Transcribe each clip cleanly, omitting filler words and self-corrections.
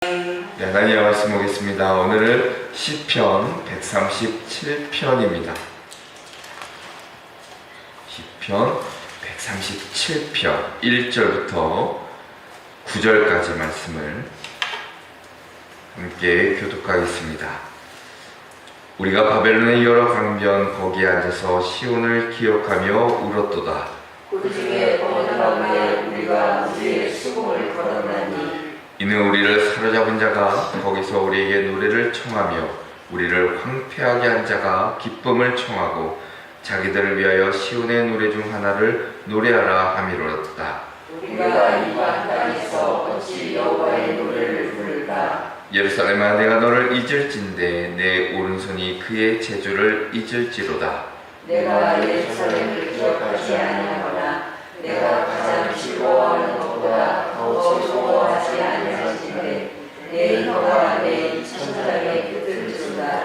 네, 하나님의 말씀 보겠습니다. 오늘은 시편 137편입니다. 시편 137편 1절부터 9절까지 말씀을 함께 교독하겠습니다. 우리가 바벨론의 여러 강변 거기에 앉아서 시온을 기억하며 울었도다. 그 중에 어느 가운데 우리가 우리의 수공을 걸어나니 이는 우리를 사로잡은 자가 거기서 우리에게 노래를 청하며 우리를 황폐하게 한 자가 기쁨을 청하고 자기들을 위하여 시온의 노래 중 하나를 노래하라 함이로다. 우리가 이방 땅에서 어찌 여호와의 노래를 부를까? 예루살렘아, 내가 너를 잊을진대 내 오른손이 그의 재주를 잊을지로다. 내가 예루살렘을 기억하지 아니하거나 내가 가장 즐거워하는 것보다 더 즐거워하지 아니하시는데 내 혀가 내 천장의 끝을 준다.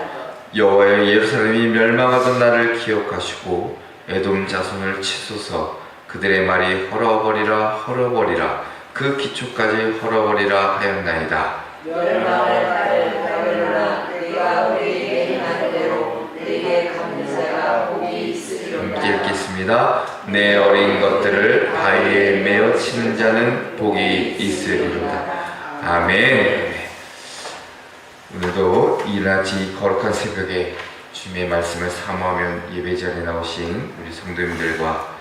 여호와여, 예루살렘이 멸망하던 날을 기억하시고 에돔 자손을 치소서. 그들의 말이 헐어버리라 헐어버리라 그 기초까지 헐어버리라 하였나이다. 멸망할 날을 바벨론아, 네가 우리에게 행한 대로 네게 갚는 자가 복이 있으리로다. 함께 읽겠습니다. 내 어린 것들을 바위에 메어 치는 자는 복이 있으리로다. 아멘. 오늘도 이낮이 거룩한 새벽에 주님의 말씀을 사모하며 예배자리에 나오신 우리 성도님들과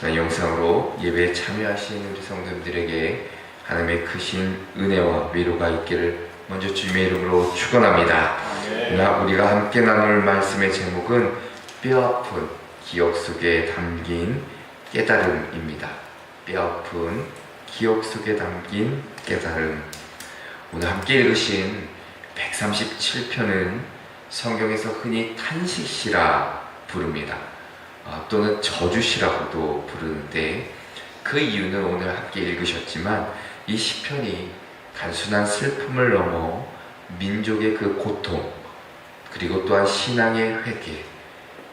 영상으로 예배에 참여하신 우리 성도님들에게 하나님의 크신 은혜와 위로가 있기를 먼저 주님의 이름으로 축원합니다. 오늘 우리가 함께 나눌 말씀의 제목은 뼈아픈 기억 속에 담긴 깨달음입니다. 뼈아픈 기억 속에 담긴 깨달음. 오늘 함께 읽으신 137편은 성경에서 흔히 탄식시라 부릅니다. 또는 저주시라고도 부르는데 그 이유는 오늘 함께 읽으셨지만 이 시편이 단순한 슬픔을 넘어 민족의 그 고통, 그리고 또한 신앙의 회개,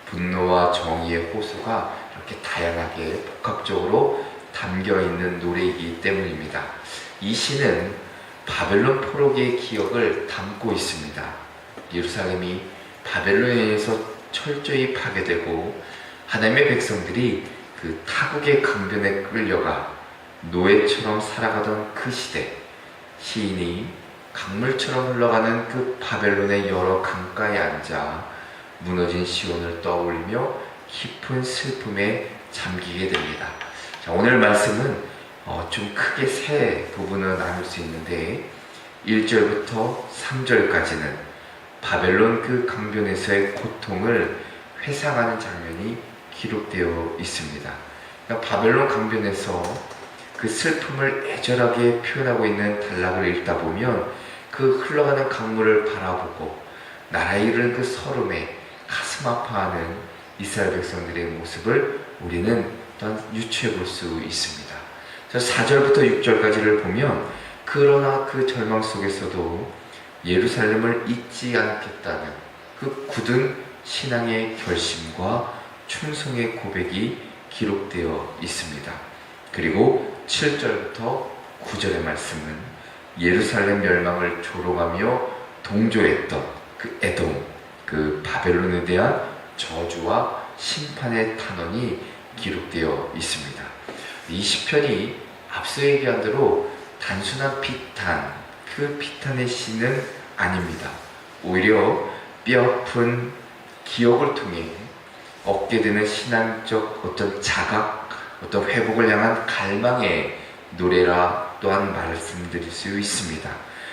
분노와 정의의 호소가 이렇게 다양하게 복합적으로 담겨있는 노래이기 때문입니다. 이 시는 바벨론 포로기의 기억을 담고 있습니다. 예루살렘이 바벨론에 의해서 철저히 파괴되고 하나님의 백성들이 그 타국의 강변에 끌려가 노예처럼 살아가던 그 시대, 시인이 강물처럼 흘러가는 그 바벨론의 여러 강가에 앉아 무너진 시온을 떠올리며 깊은 슬픔에 잠기게 됩니다. 자, 오늘 말씀은 좀 크게 세 부분을 나눌 수 있는데 1절부터 3절까지는 바벨론 그 강변에서의 고통을 회상하는 장면이 기록되어 있습니다. 그러니까 바벨론 강변에서 그 슬픔을 애절하게 표현하고 있는 단락을 읽다 보면 그 흘러가는 강물을 바라보고 나라에 이르는 그 설움에 가슴 아파하는 이스라엘 백성들의 모습을 우리는 또한 유추해 볼 수 있습니다. 4절부터 6절까지를 보면 그러나 그 절망 속에서도 예루살렘을 잊지 않겠다는 그 굳은 신앙의 결심과 충성의 고백이 기록되어 있습니다. 그리고 7절부터 9절의 말씀은 예루살렘 멸망을 조롱하며 동조했던 그 에돔, 그 바벨론에 대한 저주와 심판의 탄원이 기록되어 있습니다. 이 시편이 앞서 얘기한 대로 단순한 비탄, 그 비탄의 시는 아닙니다. 오히려 뼈아픈 기억을 통해 얻게 되는 신앙적 어떤 자각, 어떤 회복을 향한 갈망의 노래라 또한 말씀드릴 수 있습니다.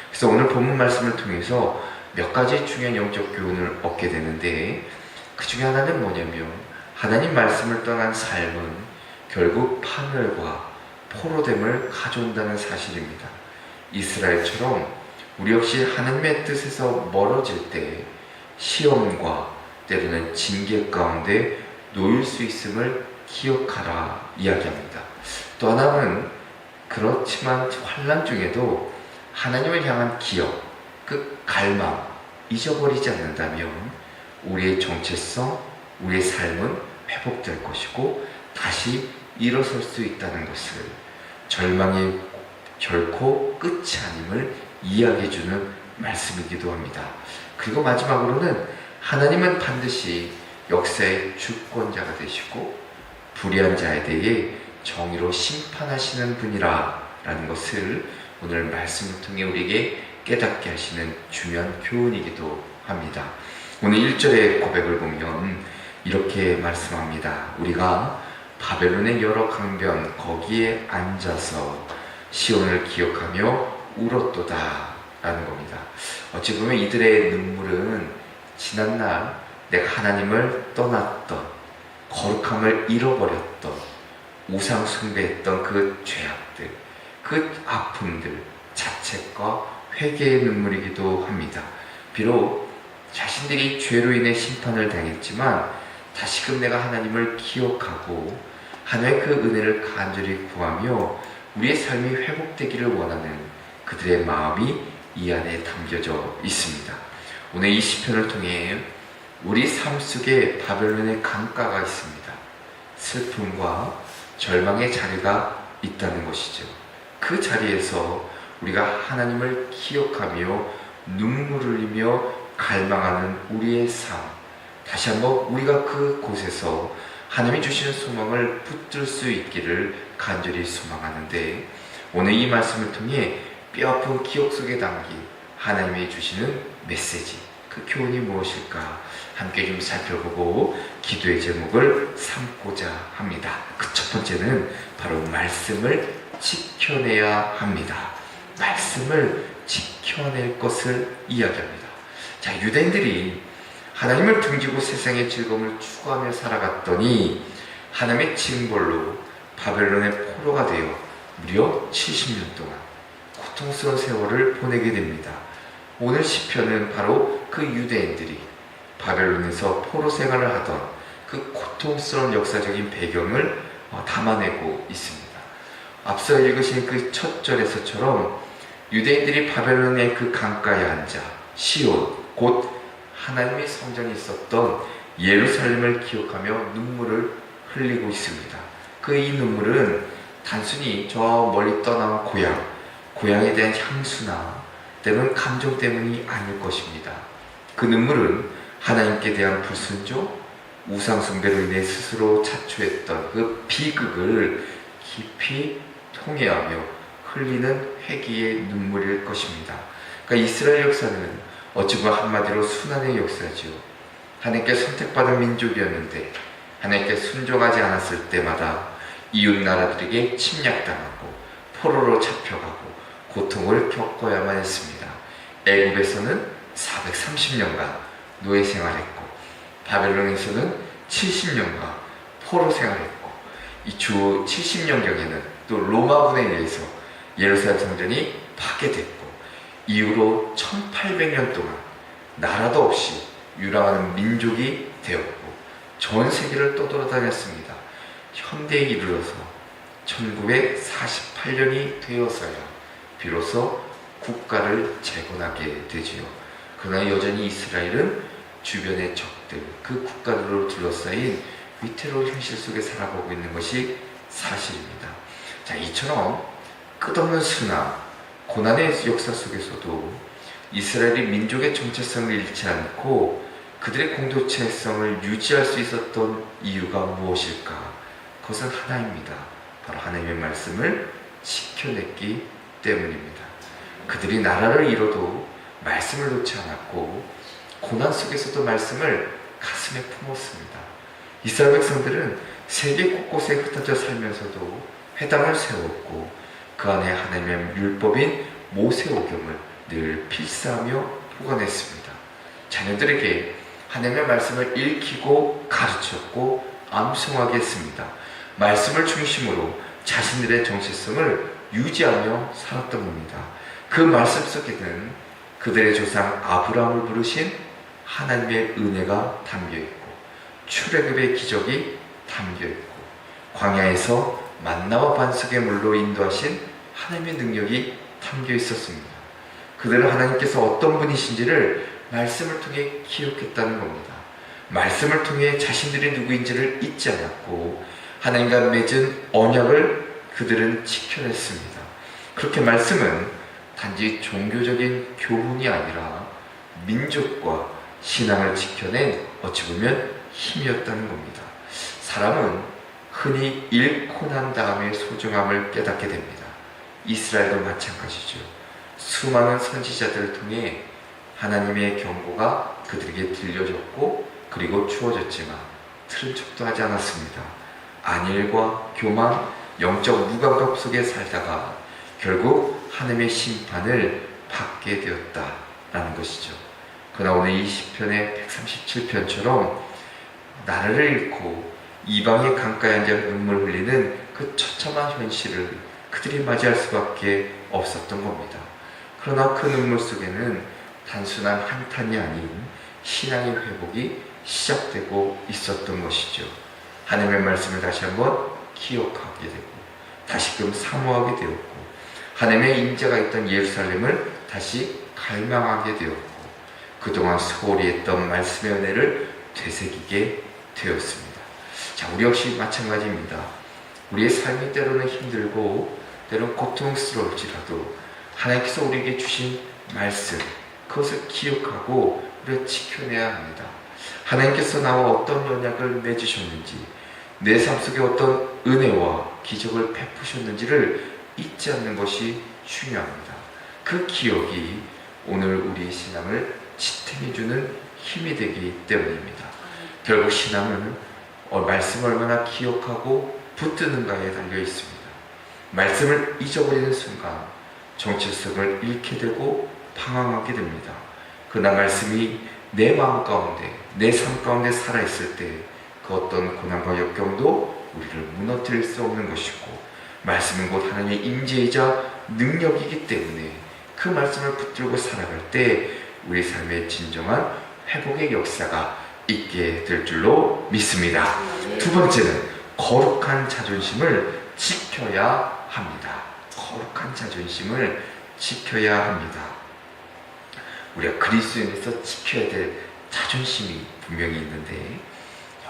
그래서 오늘 본문 말씀을 통해서 몇 가지 중요한 영적 교훈을 얻게 되는데 그 중에 하나는 뭐냐면 하나님 말씀을 떠난 삶은 결국 파멸과 포로됨을 가져온다는 사실입니다. 이스라엘처럼 우리 역시 하나님의 뜻에서 멀어질 때 시험과 때로는 징계 가운데 놓일 수 있음을 기억하라 이야기합니다. 또 하나는 그렇지만 환난 중에도 하나님을 향한 기억, 그 갈망 잊어버리지 않는다면 우리의 정체성, 우리의 삶은 회복될 것이고 다시 일어설 수 있다는 것을, 절망이 결코 끝이 아님을 이야기해주는 말씀이기도 합니다. 그리고 마지막으로는 하나님은 반드시 역사의 주권자가 되시고 불의한 자에 대해 정의로 심판하시는 분이라 라는 것을 오늘 말씀을 통해 우리에게 깨닫게 하시는 중요한 교훈이기도 합니다. 오늘 1절의 고백을 보면 이렇게 말씀합니다. 우리가 바벨론의 여러 강변 거기에 앉아서 시온을 기억하며 울었도다 라는 겁니다. 어찌 보면 이들의 눈물은 지난날 내가 하나님을 떠났던, 거룩함을 잃어버렸던, 우상 숭배했던 그 죄악들, 그 아픔들, 자책과 회개의 눈물이기도 합니다. 비록 자신들이 죄로 인해 심판을 당했지만 다시금 내가 하나님을 기억하고 하나님의 그 은혜를 간절히 구하며 우리의 삶이 회복되기를 원하는 그들의 마음이 이 안에 담겨져 있습니다. 오늘 이 시편을 통해 우리 삶 속에 바벨론의 강가가 있습니다. 슬픔과 절망의 자리가 있다는 것이죠. 그 자리에서 우리가 하나님을 기억하며 눈물을 흘리며 갈망하는 우리의 삶, 다시 한번 우리가 그곳에서 하나님이 주시는 소망을 붙들 수 있기를 간절히 소망하는데, 오늘 이 말씀을 통해 뼈아픈 기억 속에 담긴 하나님이 주시는 메시지, 그 교훈이 무엇일까 함께 좀 살펴보고 기도의 제목을 삼고자 합니다. 그 첫 번째는 바로 말씀을 지켜내야 합니다. 말씀을 지켜낼 것을 이야기합니다. 자, 유대인들이 하나님을 등지고 세상의 즐거움을 추구하며 살아갔더니 하나님의 징벌로 바벨론의 포로가 되어 무려 70년 동안 고통스러운 세월을 보내게 됩니다. 오늘 시편은 바로 그 유대인들이 바벨론에서 포로 생활을 하던 그 고통스러운 역사적인 배경을 담아내고 있습니다. 앞서 읽으신 그 첫 절에서처럼 유대인들이 바벨론의 그 강가에 앉아 시온, 곧 하나님의 성전이 있었던 예루살렘을 기억하며 눈물을 흘리고 있습니다. 그 이 눈물은 단순히 저 멀리 떠나온 고향에 대한 향수나 때문에 감정 때문이 아닐 것입니다. 그 눈물은 하나님께 대한 불순종, 우상숭배로 인해 스스로 자초했던 그 비극을 깊이 통회하며 흘리는 회개의 눈물일 것입니다. 그러니까 이스라엘 역사는 어찌 보면 한마디로 순환의 역사지요. 하나님께 선택받은 민족이었는데 하나님께 순종하지 않았을 때마다 이웃 나라들에게 침략당하고 포로로 잡혀가고 고통을 겪어야만 했습니다. 애굽에서는 430년간 노예 생활했고 바벨론에서는 70년간 포로 생활했고 이 주 70년경에는 또 로마군에 의해서 예루살렘 성전이 파괴됐고 이후로 1800년 동안 나라도 없이 유랑하는 민족이 되었고 전 세계를 떠돌아다녔습니다. 현대에 이르러서 1948년이 되어서야 비로소 국가를 재건하게 되지요. 그러나 여전히 이스라엘은 주변의 적들, 그 국가들로 둘러싸인 위태로운 현실 속에 살아가고 있는 것이 사실입니다. 자, 이처럼 끝없는 순환, 고난의 역사 속에서도 이스라엘이 민족의 정체성을 잃지 않고 그들의 공동체성을 유지할 수 있었던 이유가 무엇일까? 그것은 하나입니다. 바로 하나님의 말씀을 지켜냈기 때문입니다. 그들이 나라를 잃어도 말씀을 놓지 않았고 고난 속에서도 말씀을 가슴에 품었습니다. 이스라엘 백성들은 세계 곳곳에 흩어져 살면서도 회당을 세웠고 그 안에 하나님의 율법인 모세오경을 늘 필사하며 보관했습니다. 자녀들에게 하나님의 말씀을 읽히고 가르쳤고 암송하게 했습니다. 말씀을 중심으로 자신들의 정체성을 유지하며 살았던 겁니다. 그 말씀 속에는 그들의 조상 아브라함을 부르신 하나님의 은혜가 담겨있고 출애굽의 기적이 담겨있고 광야에서 만나와 반석의 물로 인도하신 하나님의 능력이 담겨있었습니다. 그들은 하나님께서 어떤 분이신지를 말씀을 통해 기억했다는 겁니다. 말씀을 통해 자신들이 누구인지를 잊지 않았고 하나님과 맺은 언약을 그들은 지켜냈습니다. 그렇게 말씀은 단지 종교적인 교훈이 아니라 민족과 신앙을 지켜낸 어찌 보면 힘이었다는 겁니다. 사람은 흔히 잃고 난 다음에 소중함을 깨닫게 됩니다. 이스라엘도 마찬가지죠. 수많은 선지자들을 통해 하나님의 경고가 그들에게 들려졌고 그리고 주어졌지만 들은 척도 하지 않았습니다. 안일과 교만, 영적 무감각 속에 살다가 결국 하나님의 심판을 받게 되었다라는 것이죠. 그러나 오늘 이 시편의 137편처럼 나라를 잃고 이방의 강가에 앉아 눈물 흘리는 그 처참한 현실을 그들이 맞이할 수밖에 없었던 겁니다. 그러나 그 눈물 속에는 단순한 한탄이 아닌 신앙의 회복이 시작되고 있었던 것이죠. 하나님의 말씀을 다시 한번 기억하게 되고 다시금 사모하게 되었고 하나님의 임재가 있던 예루살렘을 다시 갈망하게 되었고 그동안 소홀히 했던 말씀의 은혜를 되새기게 되었습니다. 자, 우리 역시 마찬가지입니다. 우리의 삶이 때로는 힘들고 때로는 고통스러울지라도 하나님께서 우리에게 주신 말씀 그것을 기억하고 우리가 지켜내야 합니다. 하나님께서 나와 어떤 언약을 맺으셨는지 내 삶 속에 어떤 은혜와 기적을 베푸셨는지를 잊지 않는 것이 중요합니다. 그 기억이 오늘 우리 신앙을 지탱해주는 힘이 되기 때문입니다. 결국 신앙은 말씀을 얼마나 기억하고 붙드는가에 달려 있습니다. 말씀을 잊어버리는 순간 정체성을 잃게 되고 방황하게 됩니다. 그러나 말씀이 내 마음 가운데 내 삶 가운데 살아있을 때 그 어떤 고난과 역경도 우리를 무너뜨릴 수 없는 것이고 말씀은 곧 하나님의 임재이자 능력이기 때문에 그 말씀을 붙들고 살아갈 때 우리 삶의 진정한 회복의 역사가 있게 될 줄로 믿습니다. 두 번째는 거룩한 자존심을 지켜야 합니다. 거룩한 자존심을 지켜야 합니다. 우리가 그리스도인에서 지켜야 될 자존심이 분명히 있는데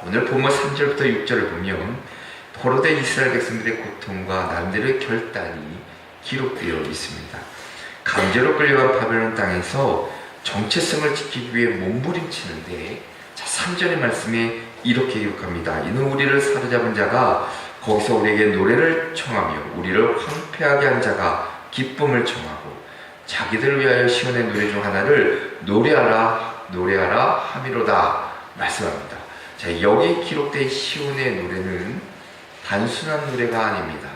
오늘 본문 3절부터 6절을 보면 포로된 이스라엘 백성들의 고통과 나름대로의 결단이 기록되어 있습니다. 강제로 끌려간 바벨론 땅에서 정체성을 지키기 위해 몸부림치는데 3절의 말씀에 이렇게 기록합니다. 이는 우리를 사로잡은 자가 거기서 우리에게 노래를 청하며 우리를 황폐하게 한 자가 기쁨을 청하고 자기들을 위하여 시온의 노래 중 하나를 노래하라 노래하라 함이로다 말씀합니다. 자, 여기 기록된 시온의 노래는 단순한 노래가 아닙니다.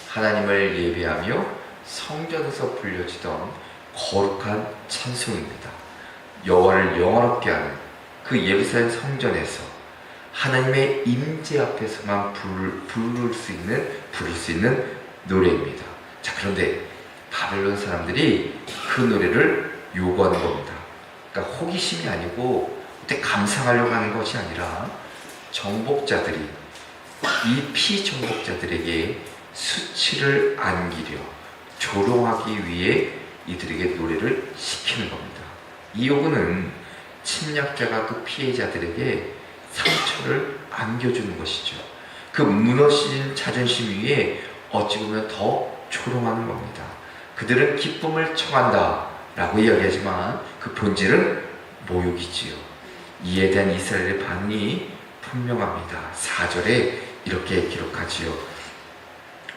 하나님을 예배하며 성전에서 불려지던 거룩한 찬송입니다. 여호와를 영화롭게 하는 그 예루살렘 성전에서 하나님의 임재 앞에서만 부를 수 있는 노래입니다. 자, 그런데 바벨론 사람들이 그 노래를 요구하는 겁니다. 그러니까 호기심이 아니고 그때 감상하려고 하는 것이 아니라 정복자들이 이 피정복자들에게 수치를 안기려 조롱하기 위해 이들에게 노래를 시키는 겁니다. 이 요구는 침략자가 그 피해자들에게 상처를 안겨주는 것이죠. 그 무너진 자존심 위에 어찌 보면 더 조롱하는 겁니다. 그들은 기쁨을 청한다 라고 이야기하지만 그 본질은 모욕이지요. 이에 대한 이스라엘의 반응이 분명합니다. 4절에 이렇게 기록하지요.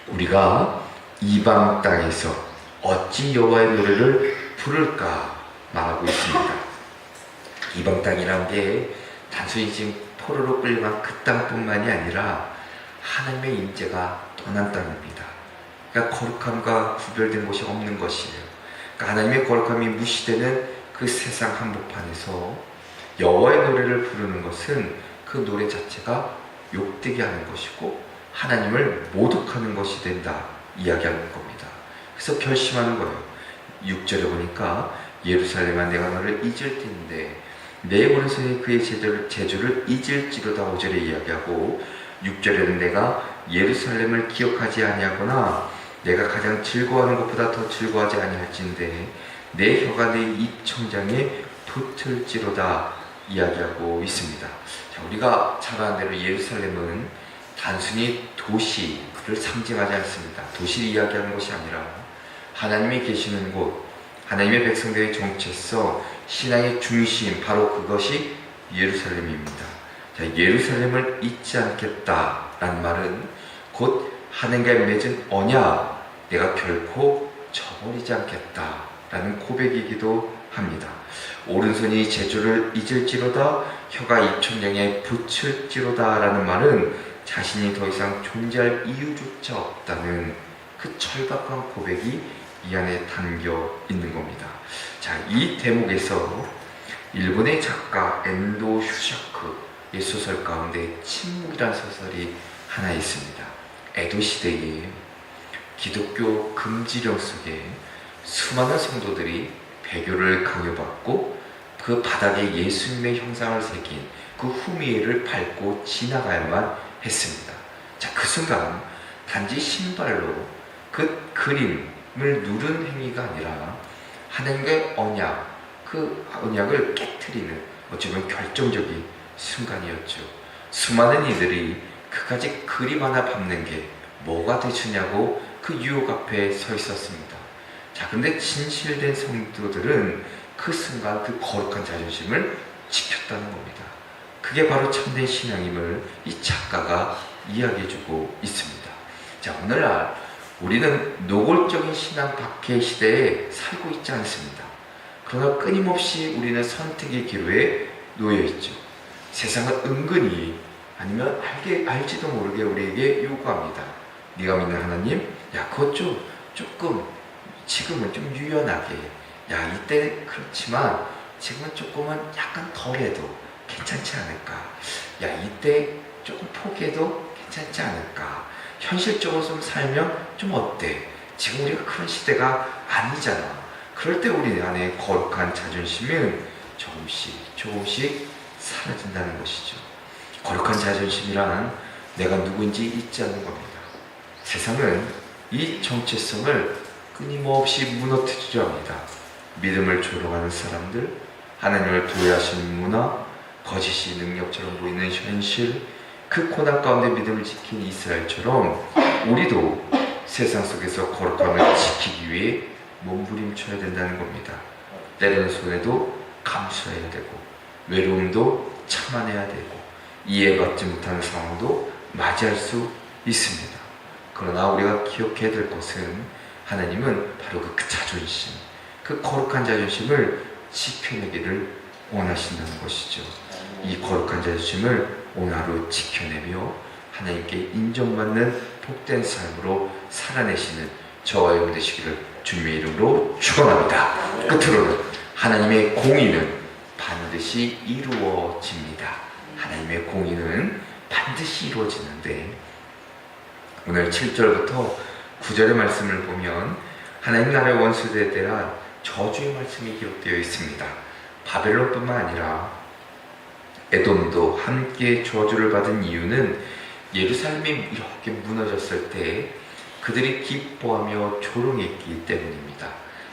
우리가 이방 땅에서 어찌 여호와의 노래를 부를까 말하고 있습니다. 이방 땅이란 게 단순히 지금 포로로 끌려간 그 땅뿐만이 아니라 하나님의 임재가 떠난 땅입니다. 그러니까 거룩함과 구별된 곳이 없는 것이에요. 그러니까 하나님의 거룩함이 무시되는 그 세상 한복판에서 여호와의 노래를 부르는 것은 그 노래 자체가 욕되게 하는 것이고 하나님을 모독하는 것이 된다 이야기하는 겁니다. 그래서 결심하는 거예요. 6절에 보니까 예루살렘아 내가 너를 잊을 텐데 내 오른손이 그의 제주를 잊을지로다 5절에 이야기하고 6절에는 내가 예루살렘을 기억하지 아니하거나 내가 가장 즐거워하는 것보다 더 즐거워하지 아니할진대 내 혀가 내 입천장에 붙을지로다 이야기하고 있습니다. 자, 우리가 잘 아는 대로 예루살렘은 단순히 도시를 상징하지 않습니다. 도시를 이야기하는 것이 아니라 하나님이 계시는 곳, 하나님의 백성들의 정체성, 신앙의 중심, 바로 그것이 예루살렘입니다. 자, 예루살렘을 잊지 않겠다라는 말은 곧 하나님과 맺은 언약, 내가 결코 저버리지 않겠다라는 고백이기도 합니다. 오른손이 제주를 잊을지로다, 혀가 이촌령에 붙을지로다 라는 말은 자신이 더 이상 존재할 이유조차 없다는 그 절박한 고백이 이 안에 담겨 있는 겁니다. 자, 이 대목에서 일본의 작가 엔도 휴샤크의 소설 가운데 침묵이라는 소설이 하나 있습니다. 에도 시대에 기독교 금지령 속에 수많은 성도들이 배교를 강요받고 그 바닥에 예수님의 형상을 새긴 그 후미에를 밟고 지나가야만 했습니다. 자, 그 순간 단지 신발로 그 그림을 누른 행위가 아니라 하나님과의 언약, 그 언약을 깨트리는 어쩌면 결정적인 순간이었죠. 수많은 이들이 그까지 그림 하나 밟는 게 뭐가 되주냐고 그 유혹 앞에 서 있었습니다. 자, 근데 진실된 성도들은 그 순간 그 거룩한 자존심을 지켰다는 겁니다. 그게 바로 참된 신앙임을 이 작가가 이야기해주고 있습니다. 자, 오늘날 우리는 노골적인 신앙 박해 시대에 살고 있지 않습니다. 그러나 끊임없이 우리는 선택의 기로에 놓여있죠. 세상은 은근히 아니면 알지도 모르게 우리에게 요구합니다. 네가 믿는 하나님, 야, 그것 조금 지금은 좀 유연하게, 야, 이때 그렇지만 지금은 조금은 약간 덜해도 괜찮지 않을까, 야, 이때 조금 포기해도 괜찮지 않을까, 현실적으로 좀 살면 좀 어때, 지금 우리가 그런 시대가 아니잖아. 그럴 때 우리 안에 거룩한 자존심은 조금씩 사라진다는 것이죠. 거룩한 자존심이란 내가 누구인지 잊지 않는 겁니다. 세상은 이 정체성을 끊임없이 무너뜨리려 합니다. 믿음을 조롱하는 사람들, 하나님을 도외하시는 문화, 거짓이 능력처럼 보이는 현실, 그 고난 가운데 믿음을 지킨 이스라엘처럼 우리도 세상 속에서 거룩함을 지키기 위해 몸부림쳐야 된다는 겁니다. 때로는 손해도 감수해야 되고, 외로움도 참아내야 되고, 이해받지 못하는 상황도 맞이할 수 있습니다. 그러나 우리가 기억해야 될 것은 하나님은 바로 그 자존심, 그 거룩한 자존심을 지켜내기를 원하신다는 것이죠. 이 거룩한 자존심을 오늘 하루 지켜내며 하나님께 인정받는 복된 삶으로 살아내시는 저와 여러분 되시기를 주님의 이름으로 축원합니다. 끝으로는 하나님의 공의는 반드시 이루어집니다. 하나님의 공의는 반드시 이루어지는데, 오늘 7절부터 9절의 말씀을 보면 하나님 나라의 원수들에 대한 저주의 말씀이 기록되어 있습니다. 바벨론뿐만 아니라 에돔도 함께 저주를 받은 이유는 예루살렘이 이렇게 무너졌을 때 그들이 기뻐하며 조롱했기 때문입니다.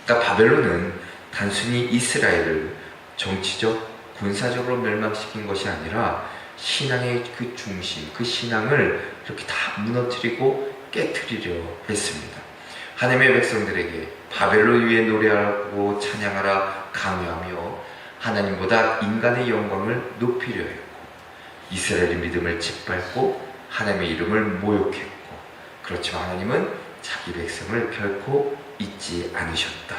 그러니까 바벨론은 단순히 이스라엘을 정치적, 군사적으로 멸망시킨 것이 아니라 신앙의 그 중심, 그 신앙을 이렇게 다 무너뜨리고 깨트리려 했습니다. 하나님의 백성들에게 바벨론 위에 노래하고 찬양하라 강요하며 하나님보다 인간의 영광을 높이려 했고, 이스라엘의 믿음을 짓밟고 하나님의 이름을 모욕했고, 그렇지만 하나님은 자기 백성을 결코 잊지 않으셨다,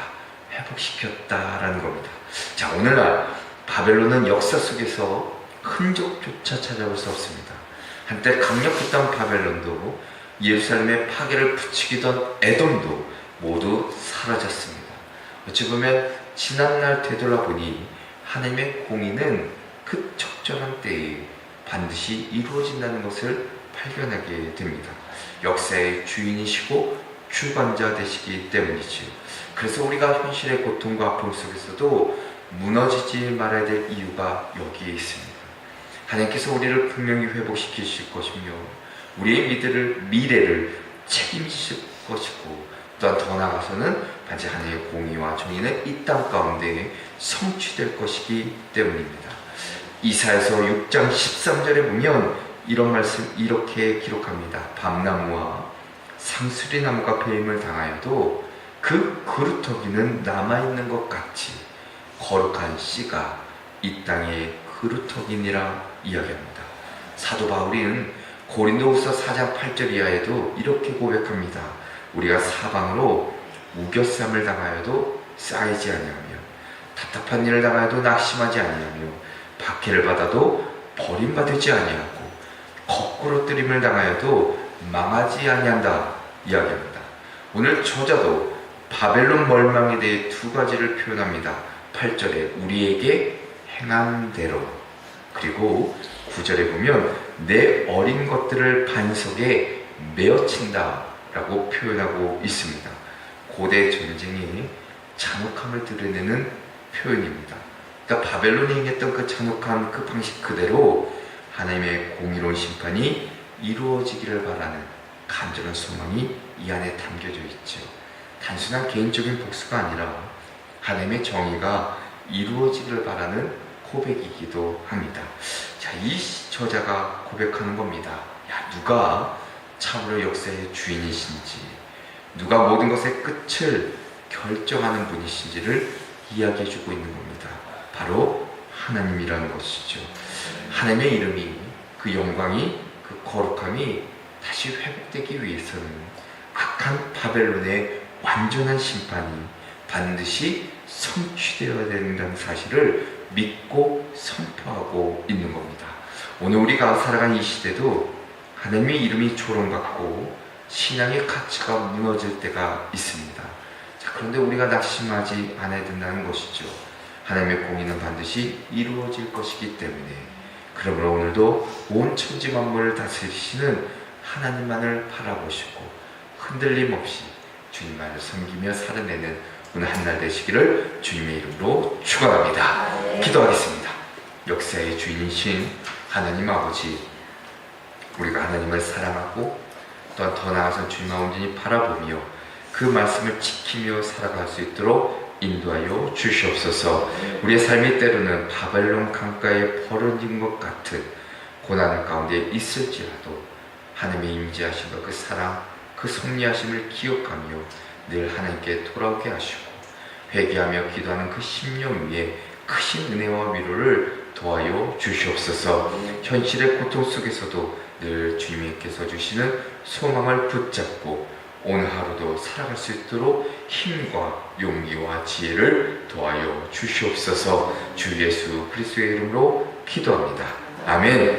회복시켰다라는 겁니다. 자, 오늘날 바벨론은 역사 속에서 흔적조차 찾아볼 수 없습니다. 한때 강력했던 바벨론도, 예루살렘의 파괴를 부추기던 에돔도 모두 사라졌습니다. 어찌 보면 지난날 되돌아보니 하나님의 공의는 그 적절한 때에 반드시 이루어진다는 것을 발견하게 됩니다. 역사의 주인이시고 주관자 되시기 때문이지요. 그래서 우리가 현실의 고통과 아픔 속에서도 무너지지 말아야 될 이유가 여기에 있습니다. 하나님께서 우리를 분명히 회복시키실 것이며 우리의 미래를 책임지실 것이고, 또한 더 나아가서는 반드시 하나님의 공의와 정의는 이 땅 가운데 성취될 것이기 때문입니다. 이사야서 6장 13절에 보면 이런 말씀 이렇게 기록합니다. 밤나무와 상수리나무가 배임을 당하여도 그 그루터기는 남아있는 것 같이 거룩한 씨가 이 땅의 그루터기니라 이야기합니다. 사도 바울은 고린도후서 4장 8절 이하에도 이렇게 고백합니다. 우리가 사방으로 우겨쌈을 당하여도 쌓이지 아니하며 답답한 일을 당하여도 낙심하지 아니하며 박해를 받아도 버림받지 아니하고 거꾸로 뜨림을 당하여도 망하지 아니한다 이야기합니다. 오늘 저자도 바벨론 멸망에 대해 두 가지를 표현합니다. 8절에 우리에게 행한 대로, 그리고 9절에 보면 내 어린 것들을 반석에 메어친다 라고 표현하고 있습니다. 고대 전쟁이 잔혹함을 드러내는 표현입니다. 그러니까 바벨론이 행했던 그 잔혹한 그 방식 그대로 하나님의 공의로운 심판이 이루어지기를 바라는 간절한 소망이 이 안에 담겨져 있죠. 단순한 개인적인 복수가 아니라 하나님의 정의가 이루어지기를 바라는 고백이기도 합니다. 자, 이 저자가 고백하는 겁니다. 야, 누가 참으로 역사의 주인이신지, 누가 모든 것의 끝을 결정하는 분이신지를 이야기해주고 있는 겁니다. 바로 하나님이라는 것이죠. 하나님의 이름이, 그 영광이, 그 거룩함이 다시 회복되기 위해서는 악한 바벨론의 완전한 심판이 반드시 성취되어야 된다는 사실을 믿고 선포하고 있는 겁니다. 오늘 우리가 살아가는 이 시대도 하나님의 이름이 조롱받고 신앙의 가치가 무너질 때가 있습니다. 자, 그런데 우리가 낙심하지 않아야 된다는 것이죠. 하나님의 공의는 반드시 이루어질 것이기 때문에, 그러므로 오늘도 온 천지 만물을 다스리시는 하나님만을 바라보시고 흔들림 없이 주님만을 섬기며 살아내는 오늘 한날 되시기를 주님의 이름으로 축원합니다. 기도하겠습니다. 역사의 주인이신 하나님 아버지, 우리가 하나님을 사랑하고 또한 더 나아서 주님을 온전히 바라보며 그 말씀을 지키며 살아갈 수 있도록 인도하여 주시옵소서. 우리의 삶이 때로는 바벨론 강가에 벌어진 것 같은 고난 가운데 있을지라도 하나님의 임재하심과 그 사랑, 그 섭리하심을 기억하며 늘 하나님께 돌아오게 하시고 회개하며 기도하는 그 심령 위에 크신 은혜와 위로를 도와여 주시옵소서. 현실의 고통 속에서도 늘 주님께서 주시는 소망을 붙잡고 오늘 하루도 살아갈 수 있도록 힘과 용기와 지혜를 도와여 주시옵소서. 주 예수 그리스도의 이름으로 기도합니다. 아멘.